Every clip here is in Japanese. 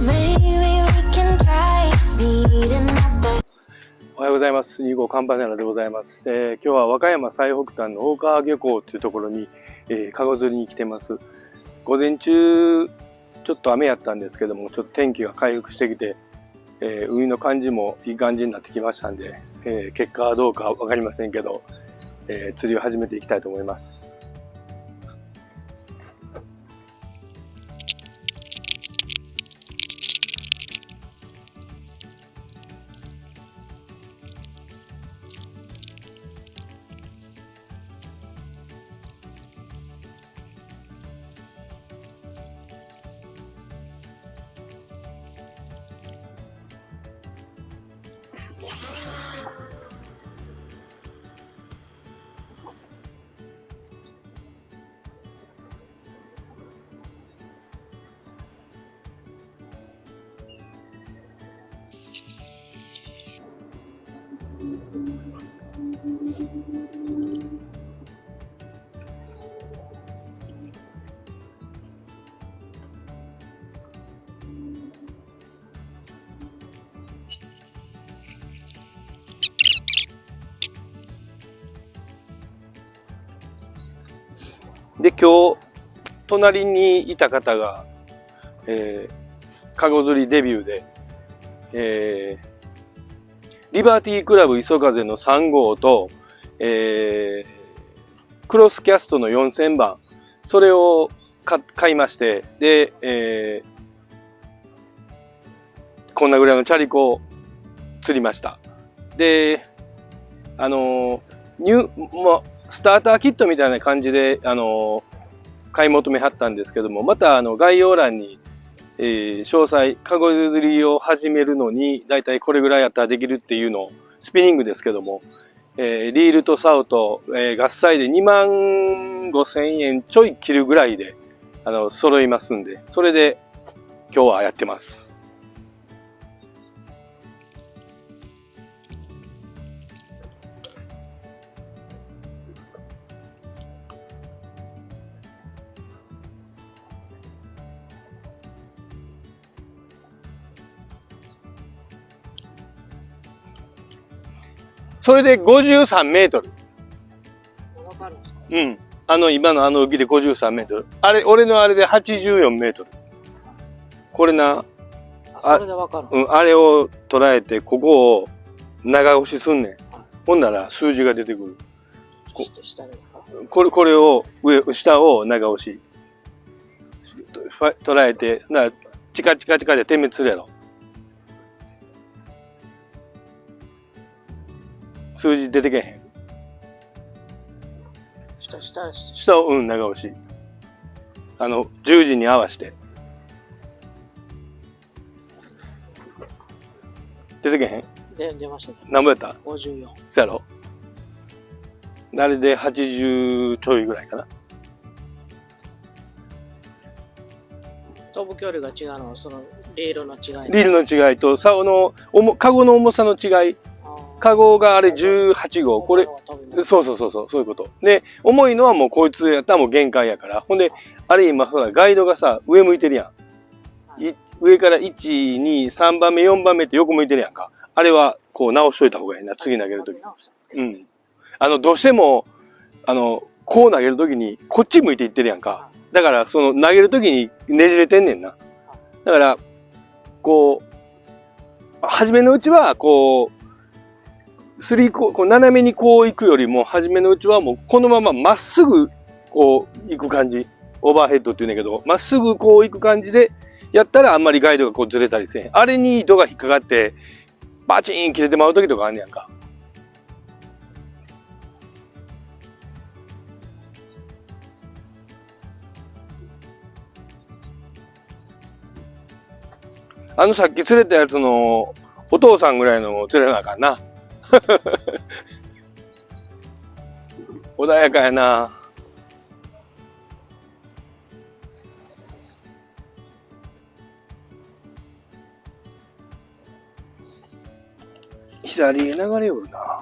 おはようございます。2号カンパネラでございます。今日は和歌山最北端の大川漁港というところに、カゴ釣りに来てます。午前中ちょっと雨やったんですけども、ちょっと天気が回復してきて、海の感じもいい感じになってきましたんで、結果はどうかわかりませんけど、釣りを始めていきたいと思います。で、今日、隣にいた方が、カゴ釣りデビューで、リバーティークラブ磯風の3号と、クロスキャストの4000番、それを買いまして、で、こんなぐらいのチャリコを釣りました。で、スターターキットみたいな感じで、買い求めはったんですけども、また概要欄に、詳細、カゴ釣りを始めるのに、だいたいこれぐらいやったらできるっていうのを、スピニングですけども、リールと竿と、合切で25,000円ちょい切るぐらいで、揃いますんで、それで今日はやってます。それで53メートル。わかるんですか？うん。今の浮きで53メートル。俺のあれで84メートル。これな。それでわかる。うん、あれを捉えて、ここを長押しすんねん。ほんなら数字が出てくる。下ですか？これを、下を長押し。捉えて、チカチカチカで点滅するやろ。数字出てけへん。下を、長押し。10時に合わせて。出てけへん？出ましたね。何ぼやった？ 54。そやろ？あれで80ちょいぐらいかな。飛ぶ距離が違うのは、そのリールの違い。リールの違いと、カゴの重さの違い。カゴがあれ18号。これ、そういうこと。で、重いのはもうこいつやったらもう限界やから。ほんで、あれ今、ほら、ガイドがさ、上向いてるやん。上から1、2、3番目、4番目って横向いてるやんか。あれは、こう直しといた方がいいな。次投げるとき。うん。どうしても、こう投げるときに、こっち向いていってるやんか。だから、投げるときにねじれてんねんな。だから、こう、初めのうちは、こう斜めにこう行くよりも、初めのうちはもうこのまままっすぐこう行く感じ。オーバーヘッドって言うんだけど、まっすぐこう行く感じでやったらあんまりガイドがこうずれたりせん。あれに糸が引っかかって、バチーン切れてまう時とかあんねやんか。さっき釣れたやつのお父さんぐらいの釣れなあかんな。穏やかやな。左へ流れおるな。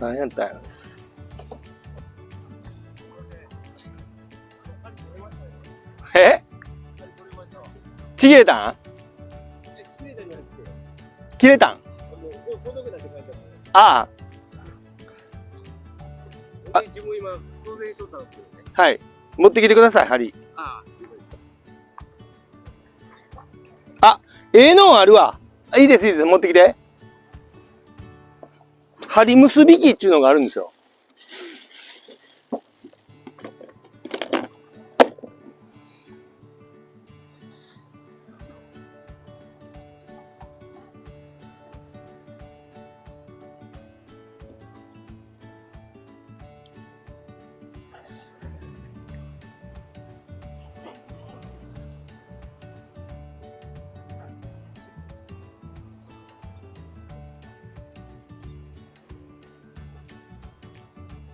何やったんやろ。え？ちぎれたん？切れたん？ああ。自分今、当然しとったんですけどね。はい。持ってきてください、針。あ、ええのあるわ。いいです、いいです。持ってきて。針結び機っていうのがあるんですよ。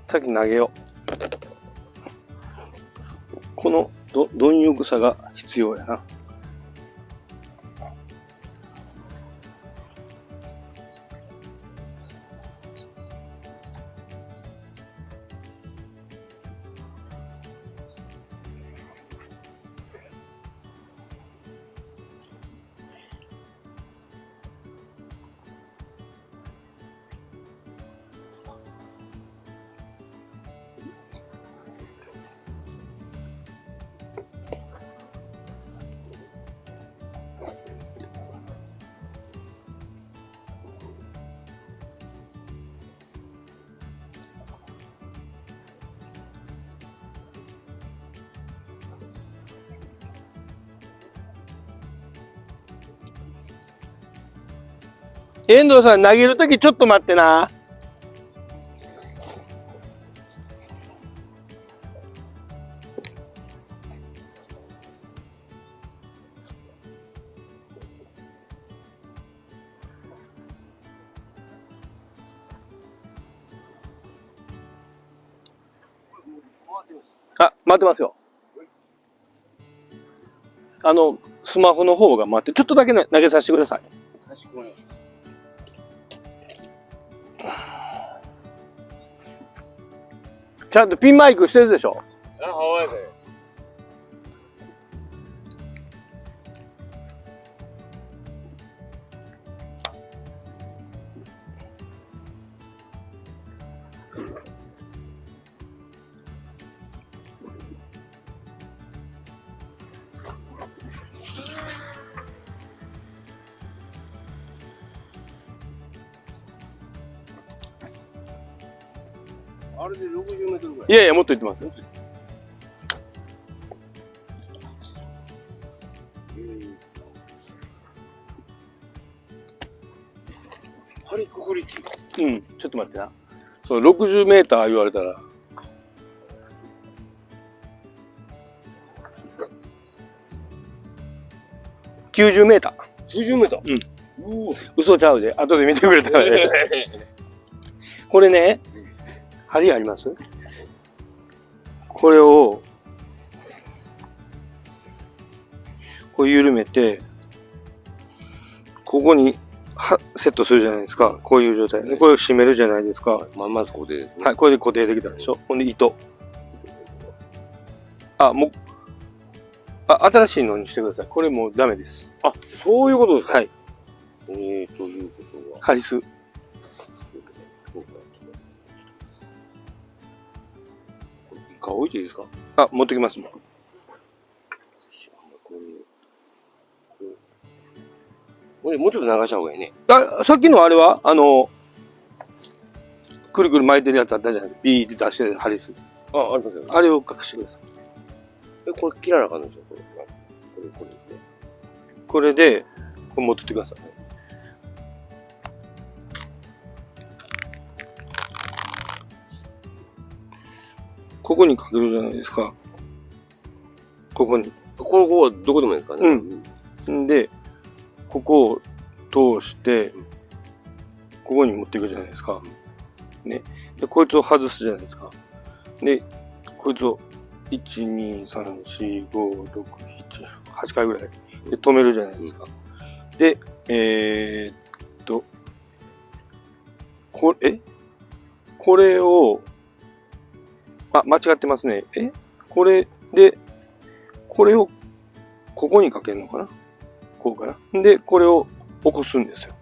さっき投げよう。この貪欲さが必要やな。遠藤さん投げるときちょっと待ってな。あ、待ってますよ。スマホの方が待って、ちょっとだけ、ね、投げさせてください。ちゃんとピンマイクしてるでしょ。あ、はい。あれで60メートルぐらい。いやいや、もっと言ってますよ。針くくり機。うん、ちょっと待ってな。そう、60メーター言われたら。90メーター。90メーター。うん。嘘ちゃうで。後で見てくれたらね。これね、針あります？これを、こう緩めて、ここにセットするじゃないですか。こういう状態で。これを締めるじゃないですか。まず固定ですね。はい、これで固定できたでしょ。ほんで糸。あ、もう、新しいのにしてください。これもうダメです。あ、そういうことですか。はい。ということは。ハリス。一回置いていいですか？あ、持ってきます。もうちょっと流した方がいいね。あ、さっきのあれはくるくる巻いてるやつあったじゃないですか。ビーって出してるハリス。あ、ありますよ。あれを隠してください。これ切らなあかんのでしょ？これですね。これで、これ持ってってください。ここにかけるじゃないですか。ここに。ここはどこでもいいですかね。んで、ここを通して、ここに持っていくじゃないですか。ね。で、こいつを外すじゃないですか。で、こいつを、1、2、3、4、5、6、7、8回ぐらいで止めるじゃないですか。ここれを、あ、間違ってますね。これで、これをここにかけるのかな、こうかな。で、これを起こすんですよ。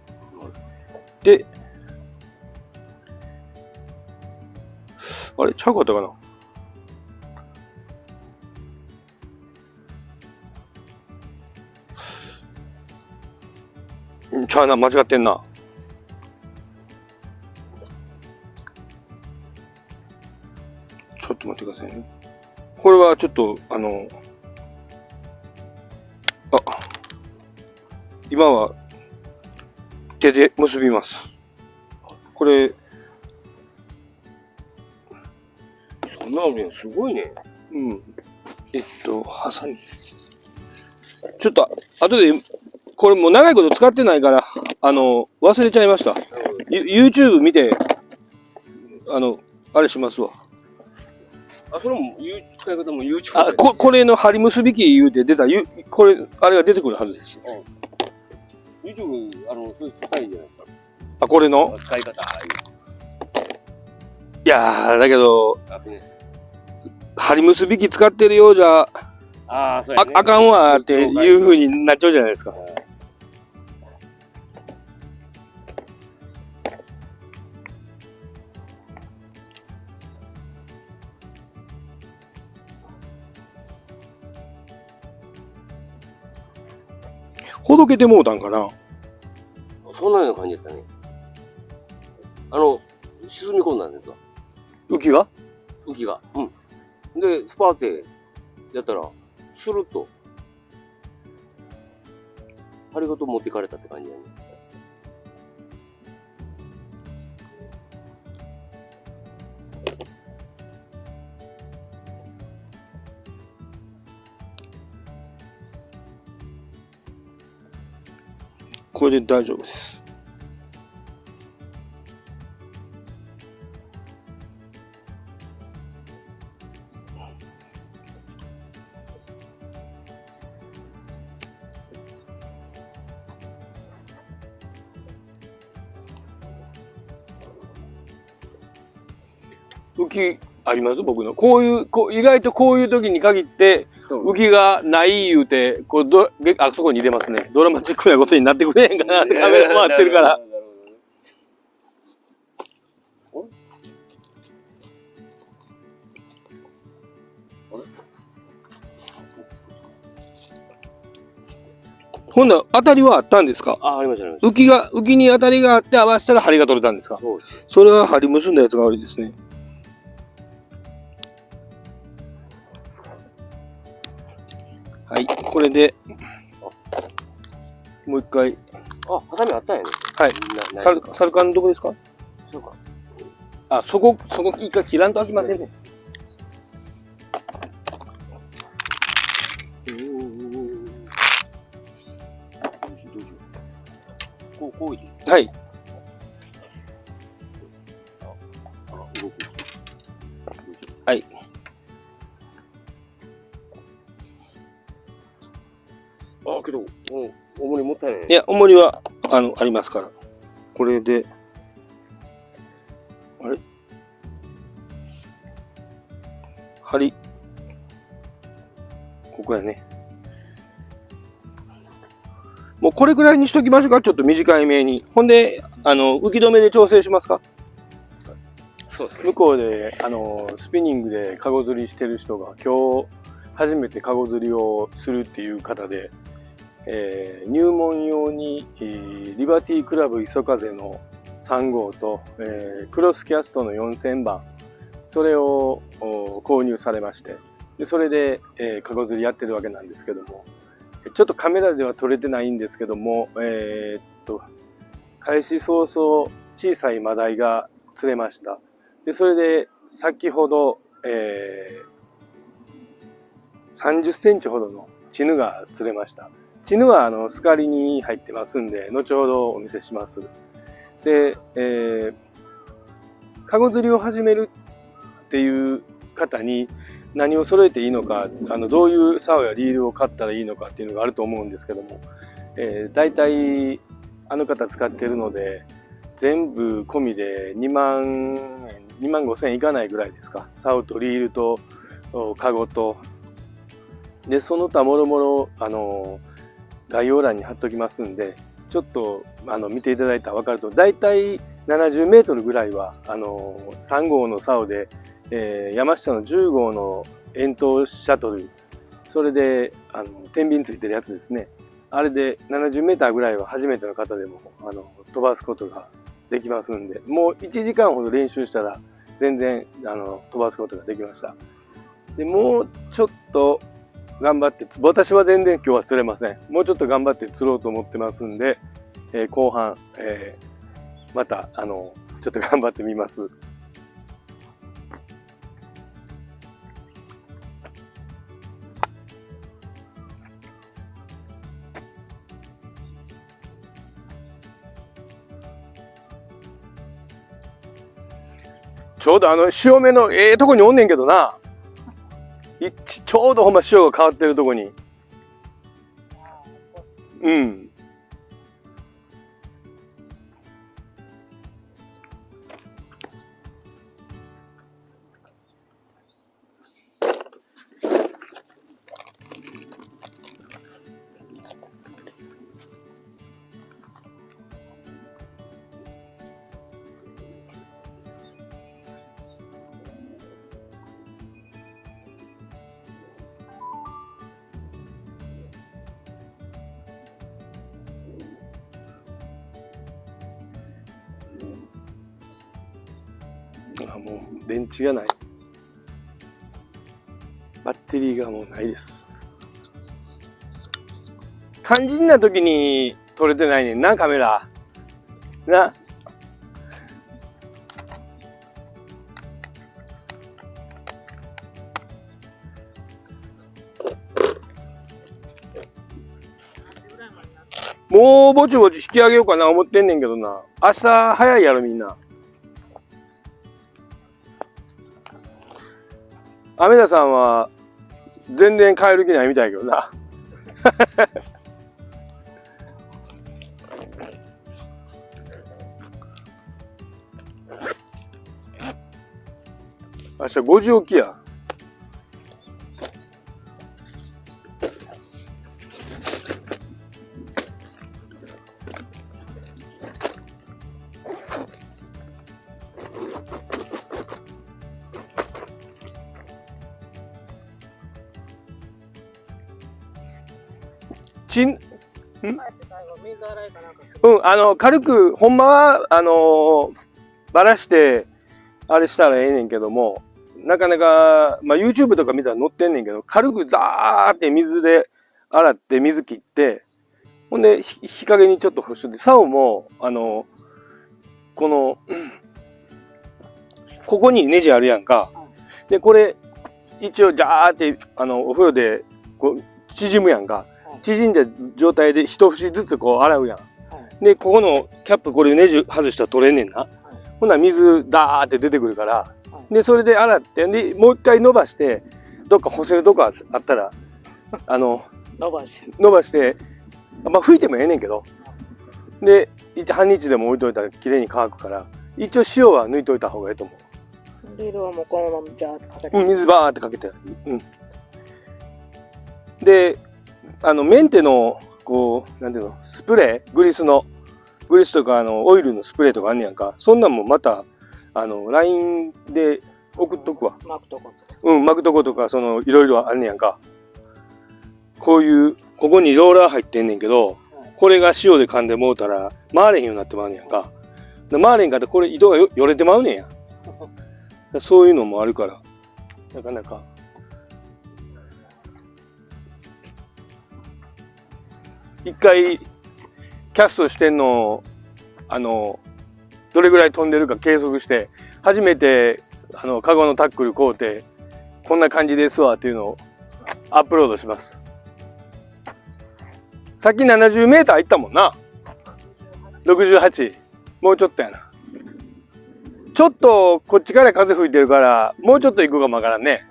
で、あれちゃうかったかな。ちゃうな、間違ってんな。ちょっと待ってくださいね。これはちょっと、今は手で結びます。これ、そんなのね、すごいね。うん。ハサミ。ちょっと、後で、これもう長いこと使ってないから、忘れちゃいました。YouTube 見て、あれしますわ。あ、それも、使い方も YouTube。あ、これの針結び機言うて出た、これ、あれが出てくるはずです。YouTube、そういう高いんじゃないですか。あ、これの使い方。いやー、だけど、あね、針結び機使ってるようじゃ、そうやね。あかんわっていう風になっちゃうじゃないですか。ほどけてもうたんかな。そんなような感じだったね。沈み込んだんですわ。浮きが浮きが。うん。で、スパーってやったら、スルッと、針ごと持っていかれたって感じだね。これで大丈夫です。浮きあります僕の。意外とこういう時に限って、浮きがない言うて、あそこに入れますね。ドラマチックなことになってくれへんかなってカメラ回ってるから。ほんなら当たりはあったんですか？ありました、ありました。浮きに当たりがあって合わせたら針が取れたんですか？そうです。それは針結んだやつが悪いですね。はい、これで、もう一回。ハサミあったんやね。はい。サルカンどこですか？そうか。あ、そこ一回切らんと開きませんね。どうしよう。こういて。はい。動く。はい。けど、重りもったいない。いや、重りは、ありますから。これで、あれ針。ここやね。もうこれぐらいにしときましょうか。ちょっと短いめに。ほんで、浮き止めで調整しますか？そうですね。向こうで、スピニングでカゴ釣りしてる人が今日初めてカゴ釣りをするっていう方で、入門用に、リバティクラブ磯風の3号と、クロスキャストの4000番、それを購入されまして、でそれで、カゴ釣りやってるわけなんですけども、ちょっとカメラでは撮れてないんですけども、開始早々小さいマダイが釣れました。でそれで先ほど、30センチほどのチヌが釣れました。チヌはスカリに入ってますんで、後ほどお見せします。で、カゴ釣りを始めるっていう方に何を揃えていいのか、どういう竿やリールを買ったらいいのかっていうのがあると思うんですけども、大体あの方使ってるので、全部込みで2万円、2万5千円いかないぐらいですか。竿とリールと、カゴと。で、その他もろもろ、概要欄に貼っときますんで、ちょっと、見ていただいたら分かると、だいたい70メートルぐらいは、3号の竿で、山下の10号の円筒シャトル、それで、天秤ついてるやつですね。あれで70メーターぐらいは初めての方でも、飛ばすことができますんで、もう1時間ほど練習したら、全然、飛ばすことができました。で、もうちょっと頑張って、私は全然今日は釣れません。もうちょっと頑張って釣ろうと思ってますんで、後半、また、ちょっと頑張ってみます。ちょうど潮目のとこにおんねんけどな。ちょうどほんま潮が変わってるとこに。うん。もう電池がない。バッテリーがもうないです。肝心な時に撮れてないねんな、カメラ。な。もうぼちぼち引き上げようかな思ってんねんけどな。明日早いやろみんな。アメダさんは全然帰る気ないみたいやけどな。明日5時起きや。軽く、ほんまは、ばらして、あれしたらええねんけども、なかなか、まあ、YouTube とか見たら載ってんねんけど、軽くザーって水で洗って水切って、ほんで、日陰にちょっと干して、竿も、この、ここにネジあるやんか。で、これ、一応、ジャーって、お風呂で、こう、縮むやんか。縮んだ状態で一節ずつこう洗うやん。で、ここのキャップ、これネジ外したら取れんねんな。ほんなら水ダーって出てくるから。で、それで洗って、で、もう一回伸ばして、どっか干せるとこあったら、伸ばして、まあ拭いてもええねんけど。で、半日でも置いといたら綺麗に乾くから、一応塩は抜いといた方がいいと思う。リールはもうこのままジャーってかけて。水バーってかけて。うん。で、メンテの、こう、なんていうの、スプレーグリスとか、オイルのスプレーとかあんねやんか。そんなんもまた、LINE で送っとくわ。巻くとこ。うん、巻くとことか、いろいろあんねやんか。こういう、ここにローラー入ってんねんけど、これが塩で噛んでもうたら、回れへんようになってまうねやんか。回れへんかったら、これ糸がよれてまうねんや。そういうのもあるから、なかなか。一回、キャストしてんのを、どれぐらい飛んでるか計測して、初めて、カゴのタックル買うて、こんな感じですわっていうのをアップロードします。さっき70メーター行ったもんな。68。もうちょっとやな。ちょっとこっちから風吹いてるから、もうちょっと行くかもわからんね。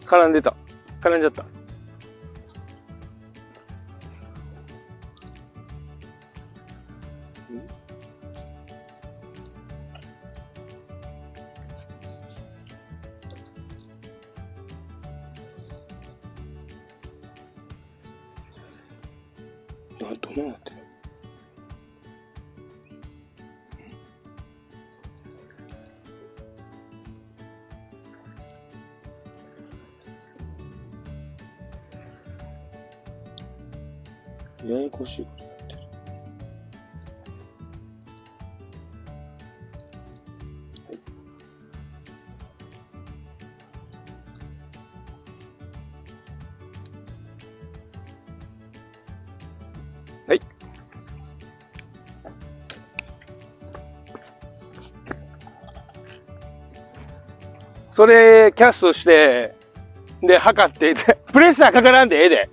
絡んでた。絡んじゃった。どうなってる？ややこしいことになってる。はい。はい。それ、キャストして、で、測って、プレッシャーかからんでええで。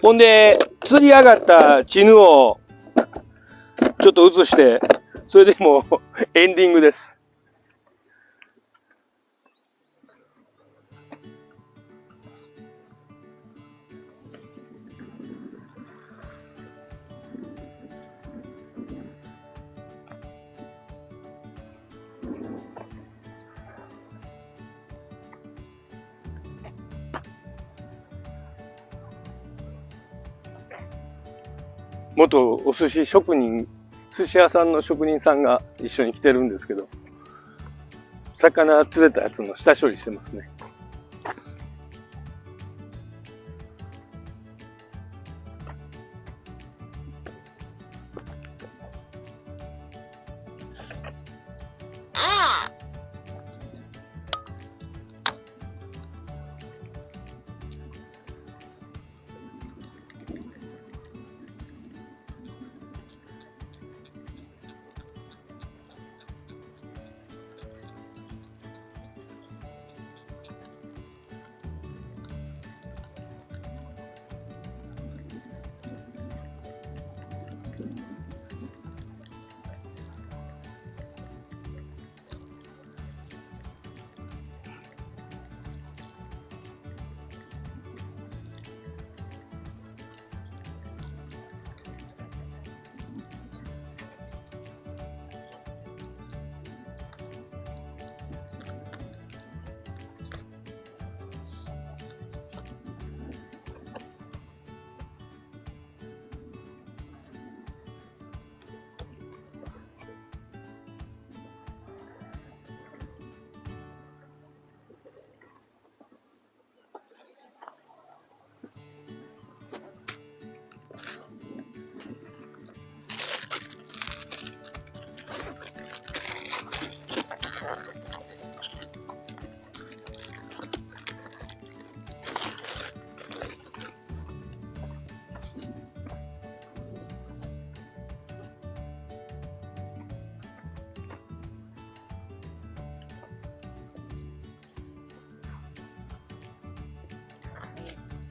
ほんで、釣り上がったチヌを、ちょっと映して、それでもうエンディングです。元お寿司職人、寿司屋さんの職人さんが一緒に来てるんですけど、魚釣れたやつの下処理してますね。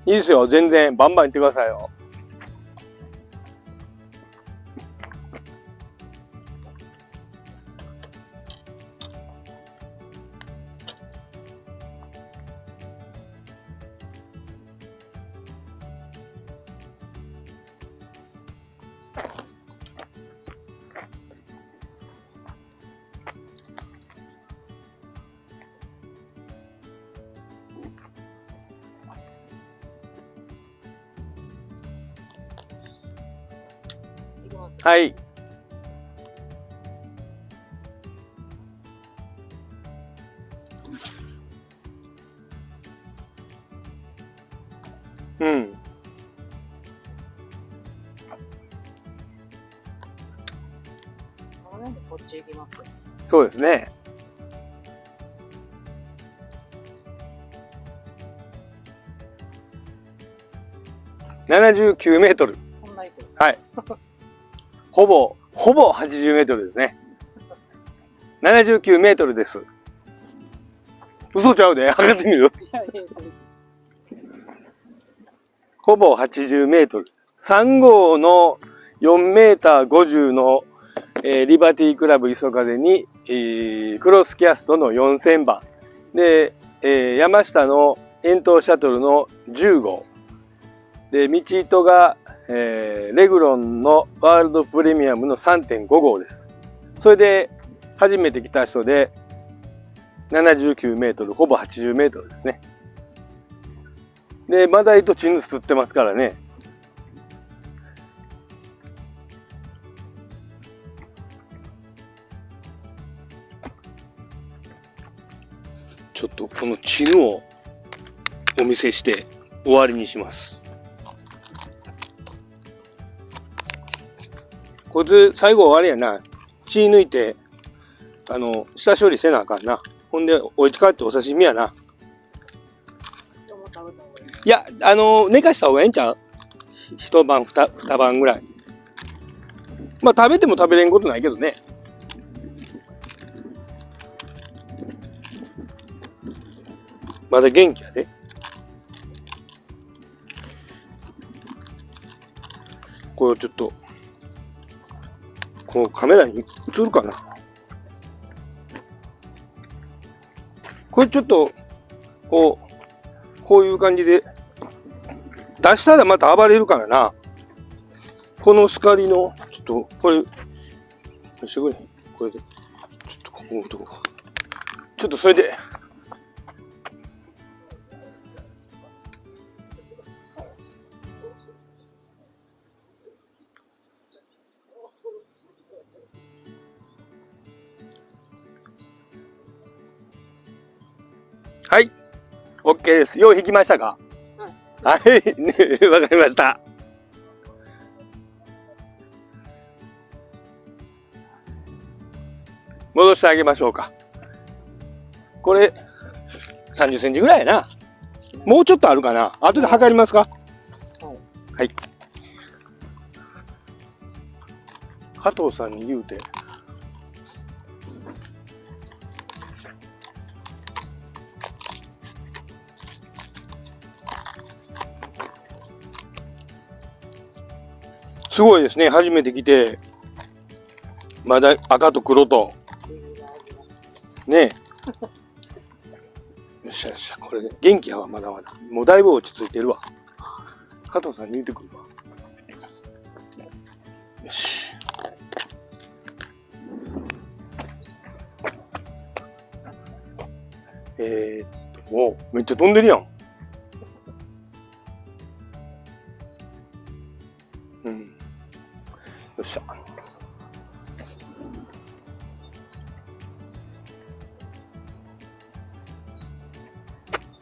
いいですよ。全然バンバン言ってくださいよ。はい。うん。こっち行きます。そうですね。79メートル。そんな行く。はい。ほぼ80メートルですね。79メートルです。嘘ちゃうで、測ってみる。ほぼ80メートル。3号の4メーター50の、リバティクラブ磯風にクロスキャストの4000番。で、山下の遠投シャトルの10号。で、道糸が、レグロンのワールドプレミアムの 3.5 号です。それで、初めて来た人で、79メートル、ほぼ80メートルですね。で、マダイとチヌス釣ってますからね。ちょっとこのチヌをお見せして終わりにします。こいつ最後あれやな、血抜いて、下処理せなあかんな。ほんで、お家帰ってお刺身やな。いや、寝かした方がええんちゃう？一晩、二晩ぐらい。まあ食べても食べれんことないけどね。まだ元気やで。これちょっと、こうカメラに映るかな。これちょっと、こういう感じで、出したらまた暴れるからな。このスカリの、ちょっと、これ、してくれへん？これで、ちょっとここ置いとこうか。ちょっとそれで、はい。OK です。よう引きましたか？はい。ね、わかりました。戻してあげましょうか。これ、30センチぐらいやな。もうちょっとあるかな。後で測りますか？はい。加藤さんに言うて。すごいですね。初めて来て、まだ赤と黒と。ねえ。よっしゃよっしゃ、これで。元気やわ、まだまだ。もうだいぶ落ち着いてるわ。加藤さんに言うてくるわ。よし。お、めっちゃ飛んでるやん。うん。よっしゃ。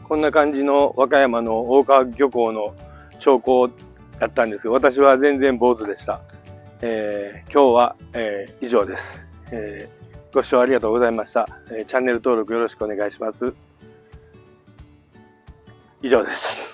こんな感じの和歌山の大川漁港の兆候だったんですけど、私は全然坊主でした。今日は、以上です。ご視聴ありがとうございました。チャンネル登録よろしくお願いします。以上です。